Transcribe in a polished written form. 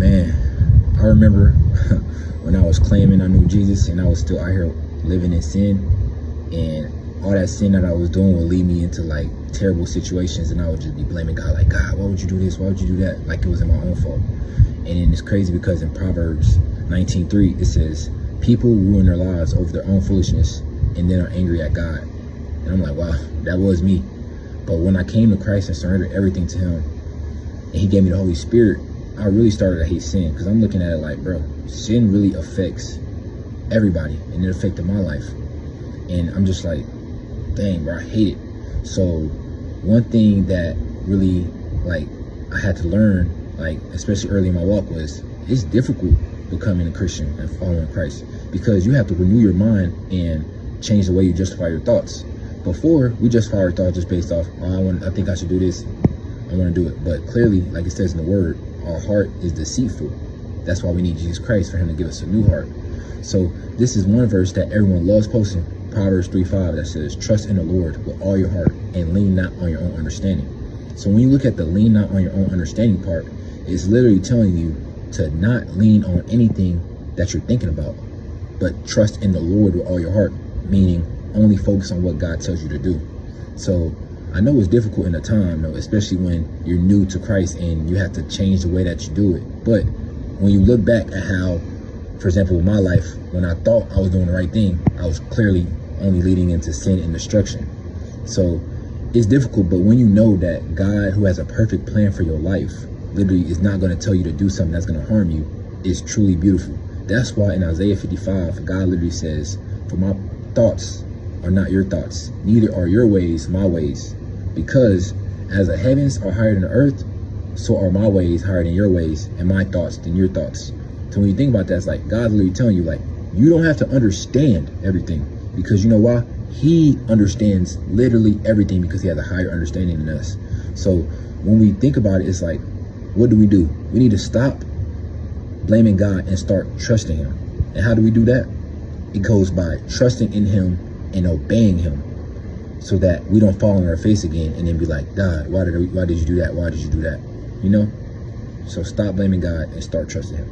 Man, I remember when I was claiming I knew Jesus and I was still out here living in sin, and all that sin that I was doing would lead me into like terrible situations, and I would just be blaming God, like, God, why would you do this? Why would you do that? Like it was my own fault. And then it's crazy because in Proverbs 19:3 it says, people ruin their lives over their own foolishness and then are angry at God. And I'm like, wow, that was me. But when I came to Christ and surrendered everything to him, and he gave me the Holy Spirit, I really started to hate sin, because I'm looking at it like, bro, sin really affects everybody, and it affected my life. And I'm just like, dang, bro, I hate it. So one thing that really, like, I had to learn, like, especially early in my walk, was it's difficult becoming a Christian and following Christ, because you have to renew your mind and change the way you justify your thoughts. Before, we justify our thoughts just based off, oh, I think I should do this, I want to do it. But clearly, like it says in the word, our heart is deceitful. That's why we need Jesus Christ, for him to give us a new heart. So this is one verse that everyone loves posting, Proverbs 3:5, that says, trust in the Lord with all your heart and lean not on your own understanding. So when you look at the lean not on your own understanding part, it's literally telling you to not lean on anything that you're thinking about, but trust in the Lord with all your heart, meaning only focus on what God tells you to do. So I know it's difficult in a time, though, especially when you're new to Christ and you have to change the way that you do it. But when you look back at how, for example, in my life, when I thought I was doing the right thing, I was clearly only leading into sin and destruction. So it's difficult, but when you know that God, who has a perfect plan for your life, literally is not going to tell you to do something that's going to harm you, it's truly beautiful. That's why in Isaiah 55, God literally says, for my thoughts are not your thoughts, neither are your ways my ways. Because as the heavens are higher than the earth, so are my ways higher than your ways, and my thoughts than your thoughts. So when you think about that, it's like God's literally telling you, like, you don't have to understand everything, because you know why? He understands literally everything, because he has a higher understanding than us. So when we think about it, it's like, what do? We need to stop blaming God and start trusting him. And how do we do that? It goes by trusting in him and obeying him, so that we don't fall on our face again and then be like, God, why did you do that? Why did you do that? You know? So stop blaming God and start trusting him.